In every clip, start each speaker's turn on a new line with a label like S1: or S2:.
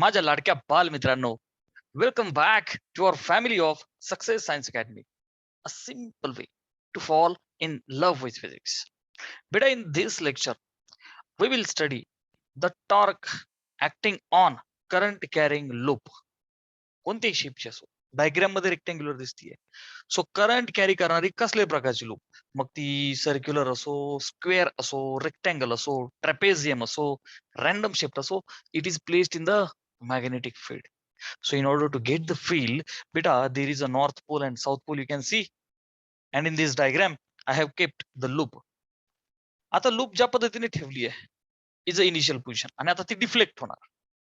S1: माझ्या लाडक्या बाल मित्रांनो, welcome back to our family of success science academy. A simple way to fall in love with physics. But in this lecture, we will study the torque acting on current carrying loop. कोणत्याही शेपची असो, diagram मध्ये rectangular दिसतीये. So current carry करणारी कसल्या प्रकारची loop, मग ती circular असो, स्क्वेअर असो, रेक्टँगल असो, ट्रॅपेझियम असो, रॅन्डम शेप असो, it is placed in the magnetic field. So in order to get the field, beta, there is a north pole and south pole you can see. And in this diagram, I have kept the loop. आता loop ज्या पद्धतीने ठेवली आहे, is a initial position, आणि आता ती deflect होणार.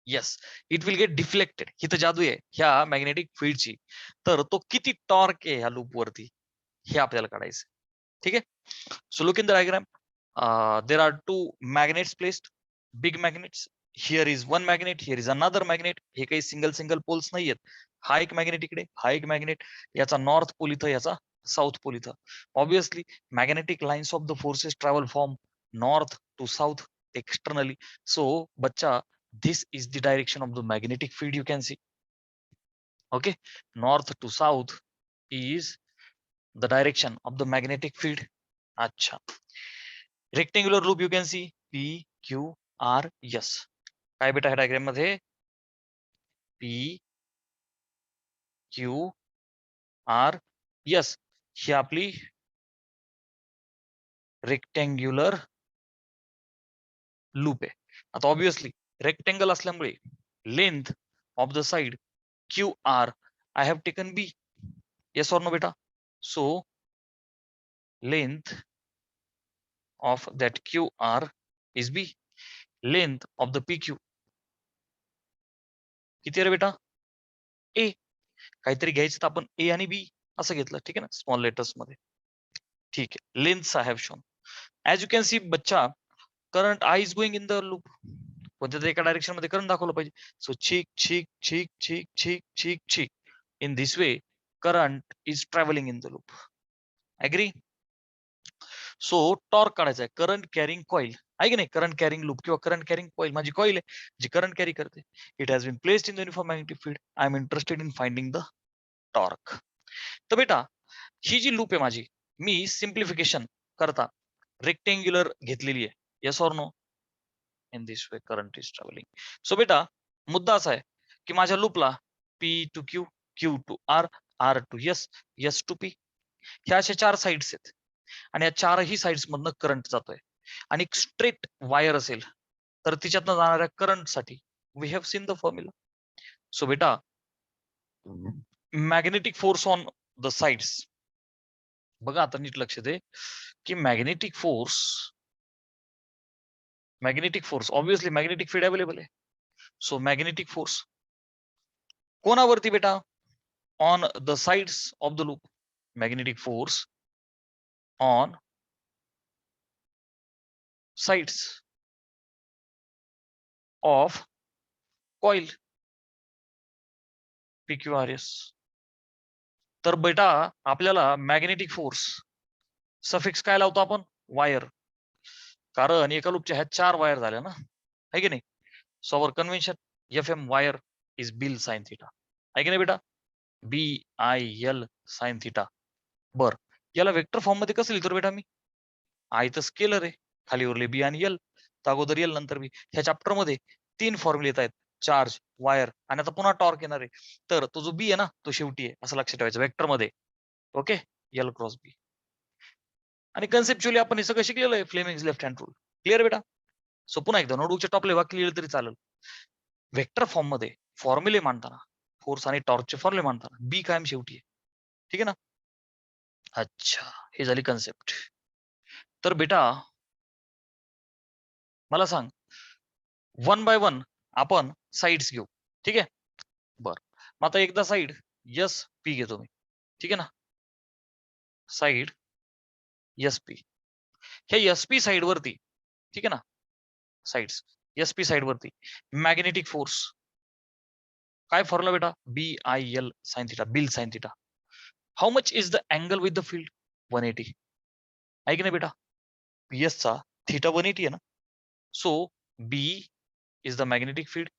S1: Yes, it will get deflected. ही तर जादू आहे ह्या मॅग्नेटिक फील्डची. तर तो किती टॉर्क आहे ह्या लूप वरती, हे आपल्याला काढायचं. ठीक आहे. So look in the diagram. There are two magnets placed, big magnets. Here is one magnet, here is another magnet. हे काही सिंगल सिंगल पोल्स नाही आहेत. हा एक मॅग्नेट इकडे, हा एक मॅग्नेट. याचा नॉर्थ पोल इथं, याचा साऊथ पोल इथं. Obviously magnetic lines of the forces travel from north to south externally. So बच्चा, this is the direction of the magnetic field, you can see. Okay, north to south is the direction of the magnetic field. Acha, rectangular loop you can see, P Q R S. काय बेटा है diagram मध्ये? P Q R S ही आपली rectangular loop आहे. आता obviously rectangle असल्यामुळे length of the side QR, I have taken B. Yes or no beta? So length of that QR is B. Length of the PQ किती रे बेटा? A. काहीतरी घ्यायचं तर आपण A आणि B असं घेतलं, ठीक आहे ना, स्मॉल लेटर्स मध्ये. ठीक आहे. Length I have shown. As you can see बच्चा, current I is going in the loop. कोणत्या तरी एका डायरेक्शन मध्ये करंट दाखवलं पाहिजे. सो छिक छिक छिक छिक छिक छिक छिक. In this way current is travelling in the loop. Agree? So torque काढायचा आहे. करंट कॅरिंग कॉइल आहे की नाही, करंट कॅरिंग लूप किंवा करंट कॅरिंग कॉइल माझी कॉइल आहे जी करंट कॅरी करते. It has been placed in the uniform magnetic field. I am interested in finding the torque. तर बेटा, ही जी लूप आहे माझी, मी सिम्प्लिफिकेशन करता रेक्टेंग्युलर घेतलेली आहे. Yes or no? In this way current is travelling. So बेटा, मुद्दा असा आहे की माझ्या लूपला P to Q, Q to R, R to S, S to P ह्या अशा 4 साइड्स आहेत. आणि या 4ही साइड्स मधनं करंट जातोय. आणि एक स्ट्रेट वायर असेल तर तिच्यातनं जाणाऱ्या करंट साठी we have seen the formula. So बेटा, magnetic force on the sides. बघा आता नीट लक्ष दे की magnetic force obviously magnetic field available आहे. सो मॅग्नेटिक फोर्स कोणावरती बेटा? On the sides of the loop. Magnetic force on sides of coil PQRS. तर बेटा, आपल्याला मॅग्नेटिक फोर्स सफिक्स काय लावतो आपण? वायर. कारण एका लूपच्या ह्या 4 वायर झाल्या ना, आहे की नाही. So our convention FM wire is bill sine theta. आहे की नाही बेटा? BIL sine theta. बर, याला वेक्टर फॉर्म मध्ये कसं लिहितो बेटा मी? आय तर स्केलर आहे, खाली उरले B आणि L, तर अगोदर L नंतर B. ह्या चॅप्टर मध्ये 3 फॉर्म्युले येत आहेत, चार्ज, वायर आणि आता पुन्हा टॉर्क येणार आहे. तर तो जो B आहे ना, तो शेवटी आहे असं लक्षात ठेवायचं वेक्टर मध्ये. Okay, L cross B. आणि कन्सेप्च्युअली आपण हे सगळं शिकलेलं आहे, Fleming's left hand rule. Clear बेटा? सो पुन्हा एकदा नोटबुकच्या टॉपले वाक्य लिहिलं तरी चालेल. वेक्टर फॉर्म मध्ये फॉर्म्युले मांडताना, फोर्स आणि टॉर्कचे फॉर्म्युले मांडताना B कायम शेवटी आहे. ठीक आहे ना? अच्छा, हे झाली कन्सेप्ट. तर बेटा मला सांग, 1 बाय 1 आपण साइड्स घेऊ. ठीक आहे? बर, मग आता एकदा साइड SP घेतो मी. ठीक आहे ना? Side SP. ह्या SP साइड वरती, ठीक आहे ना, साइड्स SP साइड वरती मॅग्नेटिक फोर्स काय फॉर्म्युला बेटा? BIL sine theta, bill sign theta. How much is the angle with the field? 180. आहे की नाही बेटा? PS चा थिटा 180 आहे ना. So B is the magnetic field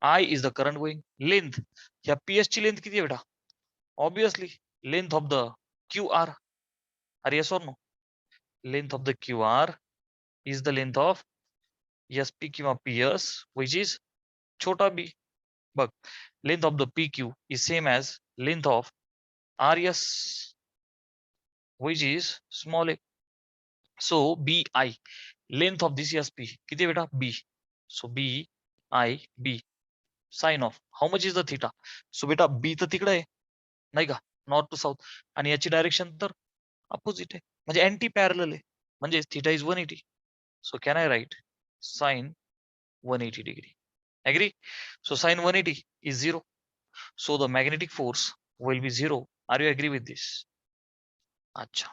S1: I is the current going. Length, ह्या PS ची लेंथ किती आहे बेटा? Obviously length of the QR. Are yes or no? Length of the QR is the length of SP किंवा PS which is छोटा b. बघ, length of the PQ is same as length of RS which is small a. So BI, length of this SP किती आहे बेटा? B. So BI sine of how much is the theta. So बेटा B तर तिकडे आहे नाही का, north to south, आणि याची डायरेक्शन तर अपोजिट आहे, म्हणजे अँटी पॅरलल आहे, म्हणजे theta is 180. So can I write sine 180 degree. Agree? So sine 180 is 0. So the magnetic force will be 0. Are you agree with this? अच्छा,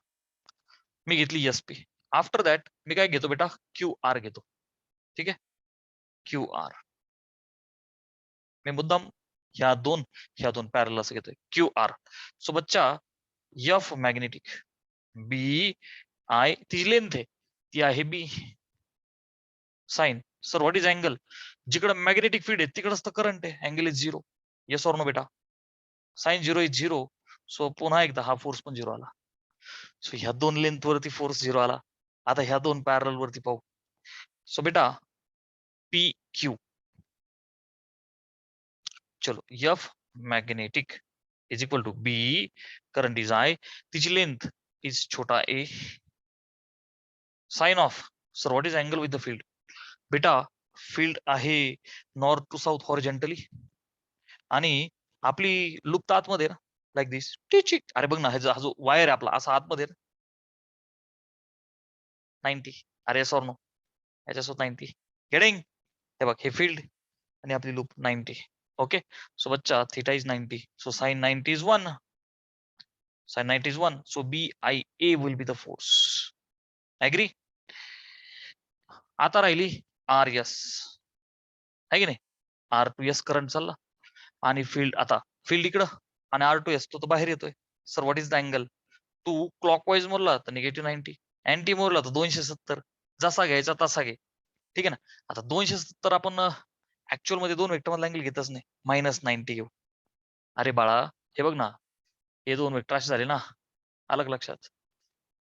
S1: मी घेतली एस पी. आफ्टर दॅट मी काय घेतो बेटा? क्यू आर घेतो. ठीक आहे, क्यू आर. मी मुद्दाम ह्या दोन पॅरल असं घेतोय, क्यू आर. सो बच्चा एफ मॅग्नेटिक बी आय, तिची लेंथ आहे ती आहे B. Sine sir what is angle? जिकडे मॅग्नेटिक फील्ड आहे तिकडच तर करंट आहे, angle is 0. Yes or no बेटा? Sine 0 is 0. सो पुन्हा एकदा हा फोर्स पण 0 आला. सो ह्या दोन लेंथ वरती फोर्स 0 आला. आता ह्या दोन पॅरल वरती पाहू. सो बेटा पी क्यू, चलो F magnetic is equal to B, current is I, तिची लेंथ इज छोटा A. Sine of sir what is angle with the field? बेटा फील्ड आहे नॉर्थ टू साऊथ हॉरिझॉन्टली, आणि आपली लूप तर आतमध्ये ना, लाईक दिस टिचिक. अरे बघ ना, हा जो वायर आहे आपला असा आतमध्ये 90. अरे सॉर नो, याच्यासोबत 90 गेटिंग. हे बघ हे फील्ड आणि आपली लूप 90. ओके, सो बच्चा theta is 90. So sine 90 is 1. Sin 90 is 1. So BIA will be the force. Agree? आता राहिली RS, आहे की नाही? R2S करंट चालला आणि फील्ड, आता फील्ड इकडं आणि R2S तो बाहेर येतोय. Sir what is the angle? तू क्लॉकवाईज मोरला तर निगेटिव्ह 90, अँटी मोरला तर 270. जसा घ्यायचा तसा घे. ठीक आहे ना? आता 270 आपण ऍक्च्युअल मध्ये दोन वेक्टर मधला अँगल घेतच नाही, -90 घेऊ. अरे बाळा हे बघ ना, हे दोन वेक्टर असे झाले ना, अलग लक्षात.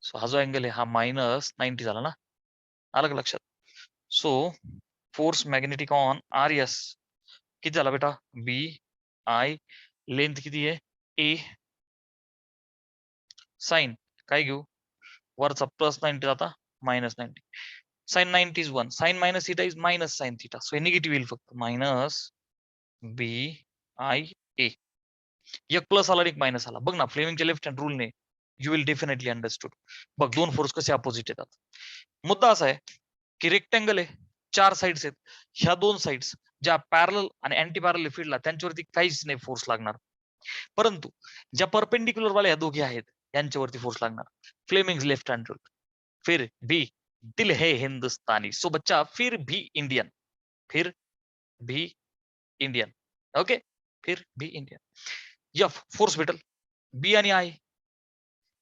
S1: सो हा जो अँगल आहे हा -90 झाला ना, अलग लक्षात. So force magnetic on R S किती झाला बेटा? बी आय, लेंथ किती आहे? ए. साइन काय घेऊ? वरचा +90 आता -90. Sine 90 is 1. Sine minus theta is minus sine theta. So हे निगेटिव्ह येईल फक्त. Minus B I A. एक प्लस आला आणि एक मायनस आला. बघ ना, फ्लेमिंगच्या लेफ्ट हँड रूलने यू विल डेफिनेटली अंडरस्टूड. बघ दोन फोर्स कसे अपोजिट येतात. मुद्दा असा आहे की रेक्टँगल आहे, 4 साइड्स आहेत. ह्या दोन साइड्स ज्या पॅरल आणि अँटी पॅरल फील्डला त्यांच्यावरती काहीच नाही फोर्स लागणार, परंतु ज्या परपेंडिक्युलर वाल्या ह्या दोघी आहेत यांच्यावरती फोर्स लागणार. Fleming's left hand rule. फिर भी दिल है हिंदुस्तानी. सो बच्चा फिर भी इंडियन, फिर भी इंडियन. ओके, फिर भी इंडियन. एफ फोर्स भेटल बी आणि आय,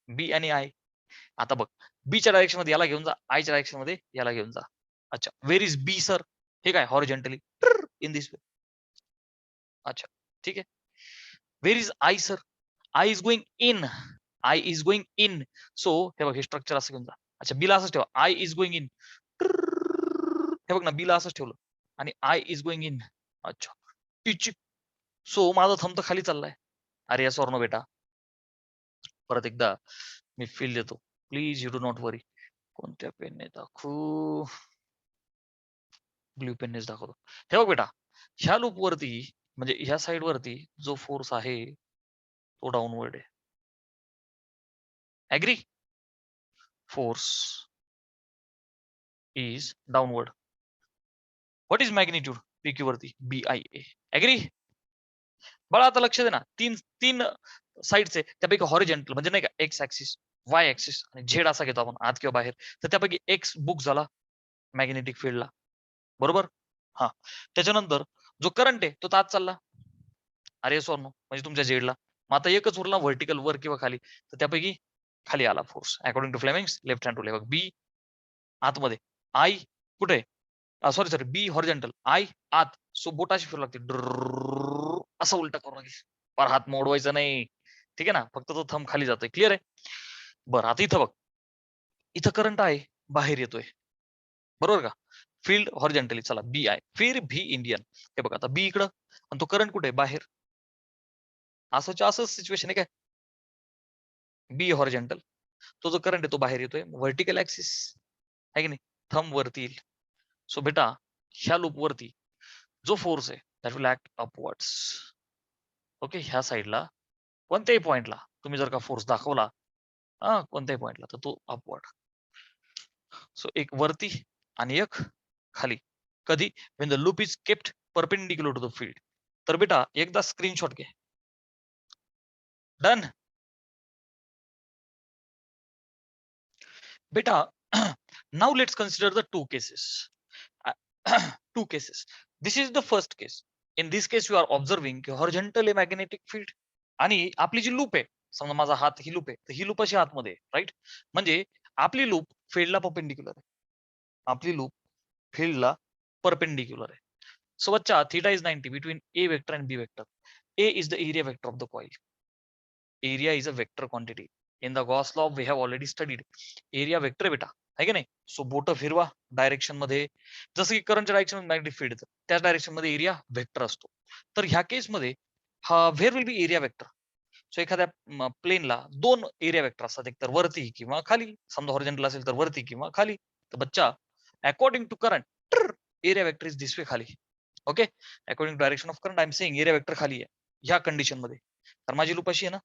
S1: बी आणि आय. आता बघ, बीच्या डायरेक्शन मध्ये याला घेऊन जा, आयच्या डायरेक्शन मध्ये याला घेऊन जा. अच्छा, वेर इज बी सर? हे काय हॉरिझॉन्टली इन दिस वे. अच्छा ठीक आहे. Where is I sir? I is going in, I is going in. So हे बघ, हे स्ट्रक्चर असं घेऊन जा. अच्छा, बीला असंच ठेवा, आय इज गोइंग इन. हे बघ ना, बीला असंच ठेवलं आणि आय इज गोइंग इन. अच्छा, सो माझा थंब तर खाली चाललाय. अरे सॉर नो बेटा, परत एकदा मी फील देतो, प्लीज यू डू नॉट वरी. कोणत्या पेनने दाखवू? ब्ल्यू पेननेच दाखवतो. हे बघ बेटा, ह्या लूप वरती म्हणजे ह्या साइड वरती जो फोर्स आहे तो डाऊनवर्ड आहे. Agree? Force is downward. What is magnitude P Q वरती? B I A. ऍग्री? बघा आता लक्ष दे ना, तीन तीन साइड्स आहे, त्यापैकी हॉरिझॉन्टल म्हणजे नाही का, एक्स ऍक्सिस, वाय ऍक्सिस आणि झेड असा घेतो आपण आत किंवा बाहेर, तर त्यापैकी एक्स बुक झाला मॅग्नेटिक फील्डला, बरोबर? हा, त्याच्यानंतर जो करंट आहे तो आत चालला. अरे सॉर नो, म्हणजे तुमच्या झेडला. मग आता एकच उरला व्हर्टिकल, वर किंवा खाली, तर त्यापैकी खाली आला force according to Fleming's left hand rule. बघ, बी आतमध्ये, आय कुठे? सॉरी बी हॉरिझॉन्टल, आय आत, सो बोटाशी फिरू लागते, असं उलट करू लागेल, पर हात मोडवायचा नाही, ठीक आहे ना, फक्त तो थंब खाली जातोय. क्लिअर आहे? बरं, आता इथं बघ, इथं करंट आहे, बाहेर येतोय, बरोबर का? फील्ड हॉरिझॉन्टली, चला बी आहे, फिर भी इंडियन. हे बघा आता बी इकडं आणि तो करंट कुठे आहे? बाहेर. असंच सिच्युएशन आहे काय? बी हॉरिझॉन्टल, तो जो करंट आहे तो बाहेर येतोय, व्हर्टिकल ऍक्सिस आहे की नाही, थंब वरती येईल. सो बेटा ह्या लूप वरती जो फोर्स आहे that will act upwards. Okay, ह्या साईडला कोणत्याही पॉइंटला तुम्ही जर का फोर्स दाखवला, कोणत्याही पॉइंटला, तर तो अपवर्ड. सो एक वरती आणि एक खाली. कधी? when the loop is kept perpendicular to the field. तर बेटा एकदा स्क्रीनशॉट घे. डन. बेटा now let's consider the two cases. Two cases. This is the first case. In this case you are observing horizontal magnetic field आणि आपली जी loop आहे, समजा माझा हात ही लूप आहे, तर ही लूप अशी आतमध्ये आहे, राईट? म्हणजे आपली लूप फील्डला परपेंडिक्युलर आहे. आपली लूप फील्डला परपेंडिक्युलर आहे. So बच्चा theta is 90 between A vector and B vector. A is the area vector of the coil. Area is a vector quantity. In the Gauss law we have already studied. Area vector बेटा, आहे की नाही? So बोट फिरवा direction मध्ये, जसं की करंटच्या direction magnetic field त्याच डायरेक्शन मध्ये एरिया व्हेक्टर असतो. तर ह्या केस मध्ये हा where will be area vector. So एखाद्या प्लेनला दोन एरिया व्हेक्टर असतात, एक तर वरती किंवा खाली. समजा हॉरिझॉन्टल असेल तर वरती किंवा खाली. तर बच्चा according to current area vector is this way, खाली. Okay, according to direction of current I am saying area vector खाली आहे ह्या कंडिशन मध्ये. तर माझी लूप अशी आहे ना,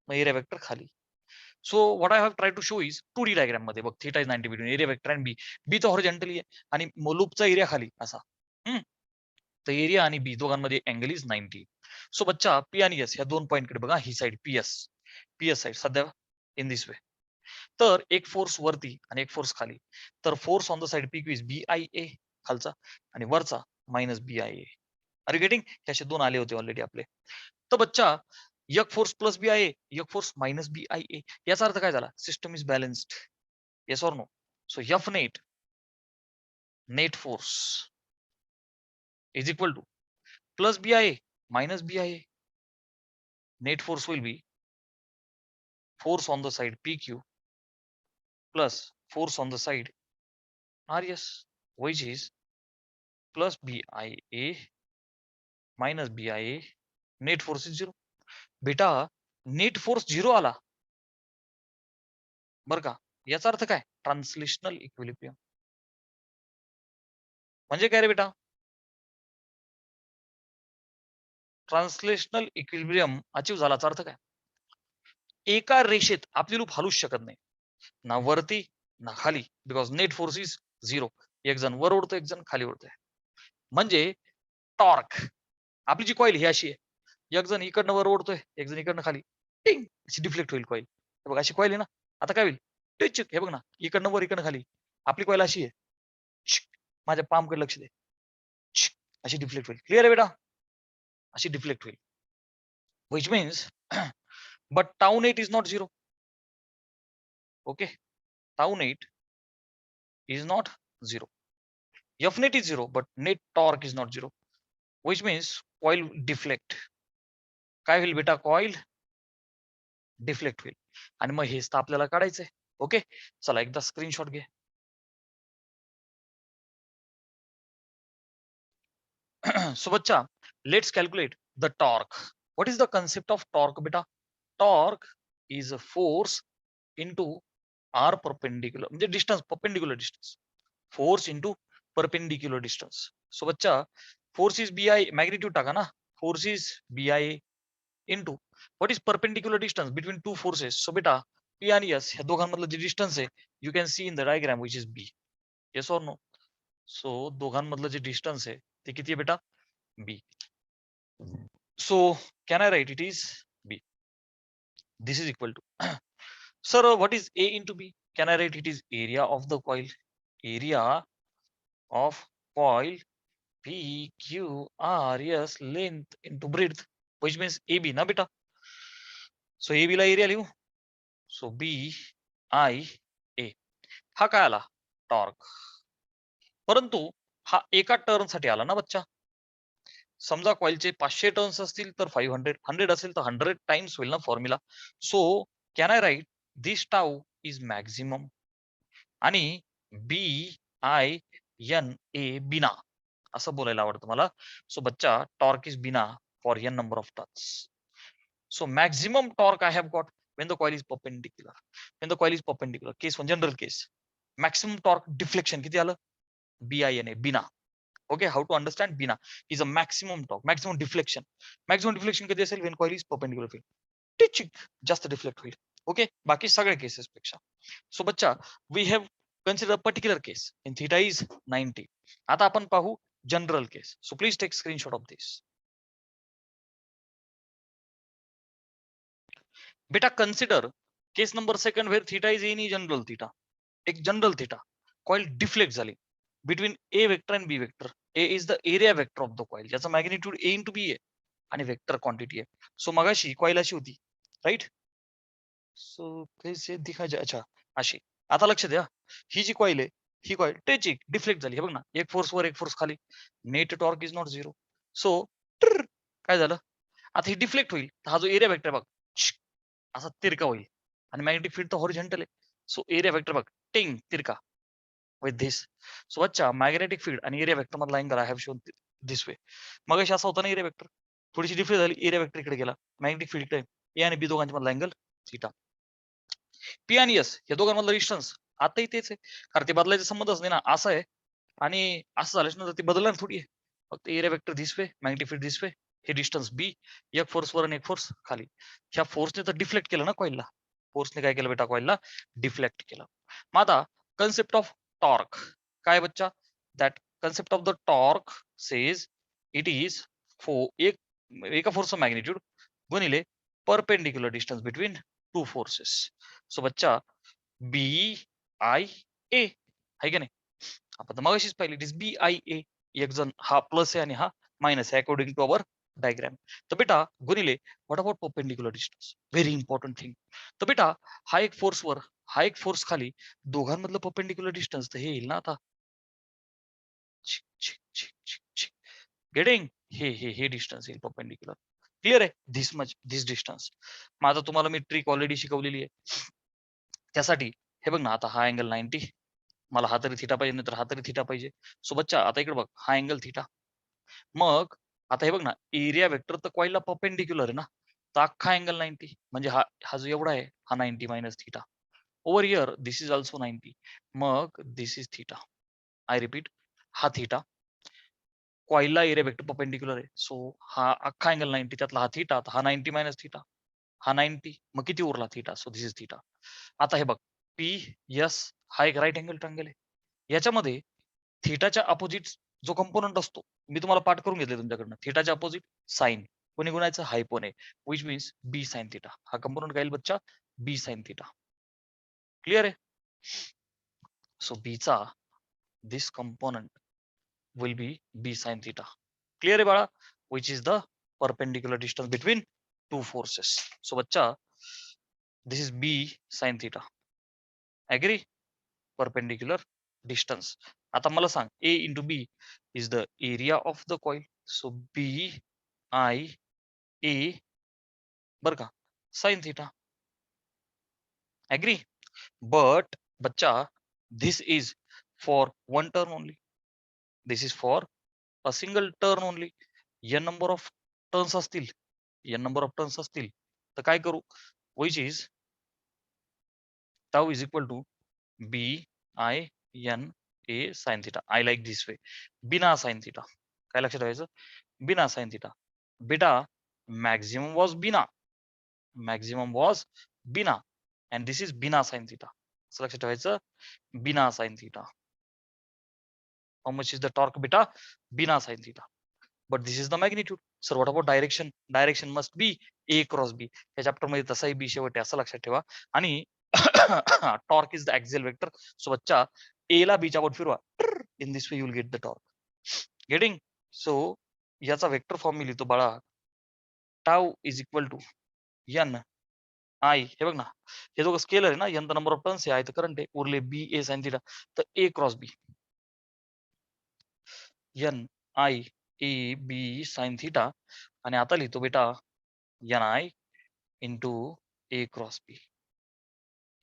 S1: मग एरिया व्हेक्टर खाली. So what I have try to show is 2D diagram मध्ये बघ, theta is 90 between area vector and B. B तर हॉरिझॉन्टली आहे आणि लूपचा एरिया खाली असा. तर एरिया आणि बी दोघांमध्ये अँगल इज 90. सो बच्चा पी आणि एस ह्या दोन पॉईंट कडे बघा, ही साइड पीएस साइड सध्या इन दिस वे. तर एक फोर्स वरती आणि एक फोर्स खाली. तर force on the side P Q is B I A खालचा, आणि वरचा minus B I A. Are you getting? हे असे दोन आले होते ऑलरेडी आपले. तर बच्चा एक force plus B I A, एक force minus B I A, याचा अर्थ काय झाला? System is balanced. Yes or no? So F net force is equal to plus B I A minus BIA. Net force will be force on the side PQ plus force on the side RS, which is plus BIA minus BIA. Net force is 0. बेटा net force 0 आला बर का. याचा अर्थ काय? Translational equilibrium. म्हणजे काय रे बेटा? ट्रान्सलेशनल इक्विलिब्रियम अचीव झालाचा अर्थ काय? एका रेषेत आपली लूप हलूच शकत नाही, ना वरती ना खाली, बिकॉज नेट फोर्स इज 0. एक जण वर उडतो, एक जण खाली उडतोय. म्हणजे टॉर्क, आपली जी कॉईल ही अशी आहे, एक जण इकडनं वर ओढतोय, एक जण इकडनं खाली, टिंग अशी डिफ्लेक्ट होईल कॉईल. हे बघ अशी कॉईल आहे ना, आता काय होईल? टिच, हे बघ ना, इकडनं वर इकडनं खाली. आपली कॉईल अशी आहे, माझ्या पामकडे लक्ष दे, अशी डिफ्लेक्ट होईल. क्लिअर आहे बेटा? अशी डिफ्लेक्ट होईल. Which means but tau net is not 0. Okay, tau net is not 0. F net is 0, but net torque is not 0. Which means coil deflect. काय होईल बेटा? कॉईल डिफ्लेक्ट होईल. आणि मग हेच तर आपल्याला काढायचंय. ओके, चला एकदा स्क्रीनशॉट घे. सो बच्चा let's calculate the torque. What is the concept of torque बेटा? Torque is a force into R perpendicular, म्हणजे distance, perpendicular distance. Force into perpendicular distance. So बच्चा force is B I, magnitude टाका ना, force is B I into what is perpendicular distance between two forces. So बेटा P आणि S ह्या दोघांमधलं जे distance आहे, you can see in the diagram which is B. Yes or no? So दोघांमधलं जे डिस्टन्स आहे ते किती आहे बेटा? B. So can I write it is B. This is equal to sir, what is A into B? Can I write it is area of the coil? Area of coil P Q R S length into breadth, which means AB ना बेटा. So AB ला area लिहू. So B I A हा काय आला? Torque. परंतु हा एका टर्न साठी आला ना बच्चा. समजा कॉइलचे 500 टर्न्स असतील तर 500, 100 असेल तर 100 टाइम्स होईल ना formula. So can I write this tau is maximum आणि BINA बिना असं बोलायला आवडतं मला. सो बच्चा torque is BINA for n number of turns. So maximum torque I have got when the coil is perpendicular. When the coil is perpendicular. Case one, general case. Maximum torque deflection किती आलं? BINA, बिना. Okay, how to understand बिना is a maximum torque, maximum deflection. Maximum deflection कधी असेल when coil is perpendicular field. टिचिक जास्त deflect होईल. Okay, बाकी सगळ्या केसेस पेक्षा. सो बच्चा we have consider particular case in theta is 90. आता आपण पाहू general case. So please take screenshot of this. बेटा consider case number second where theta is any general theta. एक जनरल थीटा कॉइल डिफ्लेक्ट झाली between A vector and B vector. A is the area vector of the coil, ज्याचा magnitude A into B आहे आणि vector quantity आहे. So मगाशी coil अशी होती, right. So कैसे दिखायचे, अच्छा अशी. आता लक्ष द्या, ही जी कॉइल आहे ही कॉइल टेचिक डिफ्लेक्ट झाली. हे बघ ना, एक फोर्स वर एक फोर्स खाली. Net torque is not zero. So काय झालं, आता ही डिफ्लेक्ट होईल. हा जो एरिया वेक्टर बघ असा तिरका होईल आणि मॅग्नेटिक फील्ड तर हॉरिझॉन्टल आहे. सो एरिया वेक्टर बघ टिंग तिरका विथ धिस. सो अच्छा मॅग्नेटिक फील्ड आणि एरिया वेक्टर मधला angle I have shown this way. मग असा होता ना एरिया वेक्टर, थोडीशी डिफ्लेक्ट झाली, एरिया वेक्टर इकडे गेला, मॅग्नेटिक फील्ड ए आणि बी दोघांच्या मधला अँगल थीटा. पी आणि एस या दोघांमधला डिस्टन्स आताही तेच आहे, कारण ते बदलायचा संबंधच नाही ना. असं आहे आणि असं झाल्याच ना ते बदलणार थोडी आहे. फक्त area vector this way, magnetic field this way, हे डिस्टन्स बी. एक फोर्स वर आणि एक फोर्स खाली. ह्या फोर्सने तर डिफ्लेक्ट केलं ना कॉइलला. फोर्सने काय केलं बेटा, कॉइलला डिफ्लेक्ट केलं. मग आता कन्सेप्ट ऑफ टॉर्क काय बच्चा, that concept of the torque says it is एक एका फोर्सचा मॅग्निट्यूड गुणिले perpendicular distance between two forces. So बच्चा BIA आहे का नाही, आपण तर मगाशीच पाहिली इट इज BIA. एक जण हा प्लस आहे आणि हा मायनस आहे अकॉर्डिंग टू अवर डायग्राम. तर बेटा गुणिले what about perpendicular distance, very important thing. तर बेटा हा एक फोर्स वर हा एक फोर्स खाली, दोघांमधलं परपेंडिक्युलर डिस्टन्स तर हे येईल ना आता. गेटिंग हे डिस्टन्स येईल परपेंडिक्युलर. क्लिअर आहे, धिस मच धिस डिस्टन्स. मग आता तुम्हाला मी ट्रिक ऑलरेडी शिकवलेली आहे. त्यासाठी हे बघ ना, आता हा अँगल 90, मला हा तरी थिटा पाहिजे, नाही तर हा तरी थिटा पाहिजे. सो बच्चा आता इकडे बघ, हा अँगल थिटा. मग आता हे बघ ना, एरिया वेक्टर तर कॉइलला परपेंडिक्युलर आहे ना, तर अख्खा अँगल 90 म्हणजे हा हा जो एवढा आहे हा 90 minus theta. Over here this is also 90. मग दिस इज थिटा. आय रिपीट, हा थिटा, कॉइलला एरिया वेक्टर परपेंडिक्युलर आहे. सो हा अख्खा अँगल 90, त्यातला हा थिटा, हा 90 मायनस थिटा, हा 90. मग किती उरला theta. So this is theta. आता हे बघ पी एस हा एक राईट अँगल ट्रायंगल आहे. याच्यामध्ये थिटाच्या अपोजिट जो कंपोनंट असतो, मी तुम्हाला पाठ करून घेतले तुमच्याकडनं, थिटाच्या अपोजिट साइन कोणी गुणायचं, हायपोने, which means B sine theta. हा कंपोनंट काय येईल बच्चा, बी साइन थिटा. क्लिअर आहे. सो बीचा this component will be B sine theta. Clear आहे बाळा, which is the perpendicular distance between two forces. So बच्चा this is B sine theta. Agree, perpendicular distance. आता मला सांग, A into B is the area of the coil. So BIA बर का, sine theta. Agri. But बच्चा this is for one turn only, this is for a single turn only. N number of turns असतील, N number of turns असतील तर काय करू, which is tau is equal to BINA sine theta. I like this way, BINA sine theta. काय लक्षात ठेवायचं, BINA sine theta. बेटा maximum was BINA, maximum was BINA, and this is BINA sine theta. असं लक्षात ठेवायचं, BINA sine theta. How much is the torque बेटा, BINA sine theta. But this is the magnitude. Sir what about direction, direction must be A cross B. या chapter मध्ये तसाही बी शेवट आहे असं लक्षात ठेवा. आणि torque is the axial vector. So बच्चा ए ला बीच्या वर फिरवा, in this way you will get the torque. Getting. So याचा वेक्टर फॉर्म मी लिहितो बाळा, tau is equal to N I. हे बघ ना, हे दोघं स्केलर आहे ना, N the number of turns आहे, तर करंट आहे, उरले BA साइन थिटा, तर A cross B. N I A B sine theta आणि आता लिहितो बेटा N I into A cross B.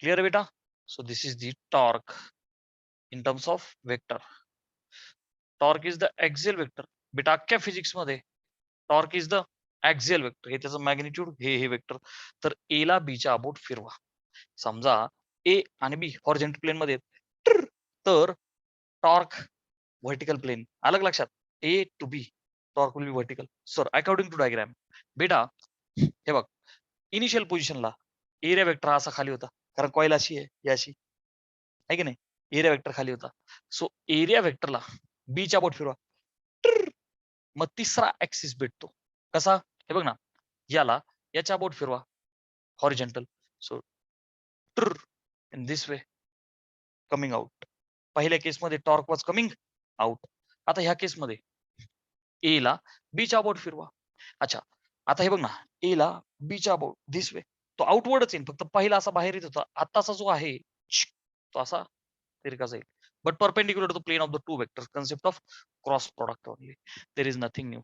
S1: Clear बेटा? So this is the torque in terms of vector. Torque is the axial vector. बेटा अख्ख्या physics मध्ये torque is the axial vector. हे त्याचं मॅग्निट्यूड, हे वेक्टर. तर ए ला बीच्या अबोट फिरवा. समजा ए आणि बी हॉरिझॉन्टल प्लेन मध्ये तर टॉर्क व्हर्टिकल प्लेन. अलग लक्षात, A to B torque will be vertical. Sir according to diagram बेटा हे बघ, इनिशियल पोझिशनला एरिया वेक्टर असा खाली होता, कारण कॉईल अशी आहे, ही अशी आहे की नाही. एरिया वेक्टर खाली होता. सो एरिया वेक्टरला बीच्या बोट फिरवा, मग तिसरा ऍक्सिस भेटतो. कसा? हे बघ ना, याला याच्या बोट फिरवा horizontal. So in this way coming out. पहिल्या केसमध्ये टॉर्क वॉज कमिंग आउट. आता ह्या केसमध्ये ए ला बीच्या बोट फिरवा. अच्छा, आता हे बघ ना, ए ला बीच्या बोट दिस वे, तो आउटवर्डच येईल. फक्त पहिला असा बाहेर येत होता, आताचा जो आहे तो असा तिरका जाईल. But perpendicular to the plane of the two vectors. Concept of cross product only. There is nothing new.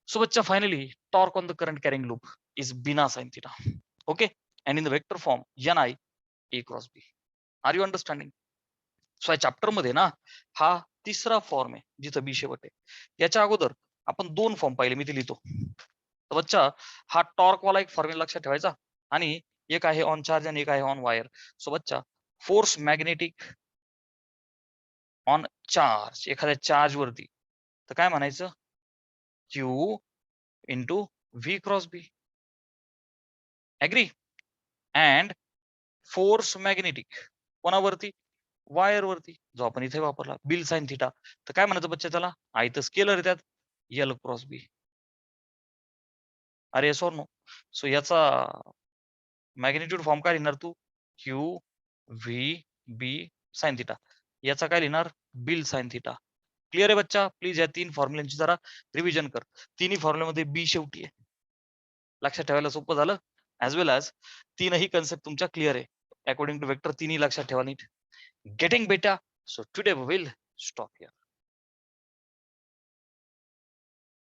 S1: So बच्चा finally torque on the current carrying loop is bina sin theta. Okay, and in the vector form ni a cross b. Are you understanding? So या chapter मध्ये ना हा तिसरा form आहे जिथं बी शेवट आहे. याच्या अगोदर आपण दोन फॉर्म पाहिले, मी ते लिहितो. तर बच्चा हा टॉर्क वाला एक फॉर्म्युला लक्षात ठेवायचा आणि एक आहे ऑन चार्ज आणि एक आहे ऑन वायर. सो बच्चा फोर्स मॅग्नेटिक ऑन चार्ज, एखाद्या चार्ज वरती, तर काय म्हणायचं? Q into V cross B. Agree? And force magnetic कोणावरती? वायर वरती, जो आपण इथे वापरला बिल साइन थिटा. तर काय म्हणायचं बच्चा त्याला? आय तर स्केलर आहे त्यात, एल क्रॉस बी. अरे येस ऑर नो? सो याचा मॅग्निट्यूड फॉर्म काय लिहिणार तू? क्यू व्ही बी साइन थिटा. याचा काय लिहिणार? Bill sign theta. क्लिअर आहे बच्चा? प्लीज या तीन फॉर्म्युलांची जरा रिव्हिजन कर. तिन्ही फॉर्म्युल्यामध्ये बी शेवटी आहे. लक्षात ठेवायला सोपं झालं. ऍज वेल ऍज तीनही कन्सेप्ट तुमच्या क्लिअर आहे. अकॉर्डिंग टू वेक्टर तिन्ही लक्षात ठेवा नीट. गेटिंग बेटा? So today we will stop here.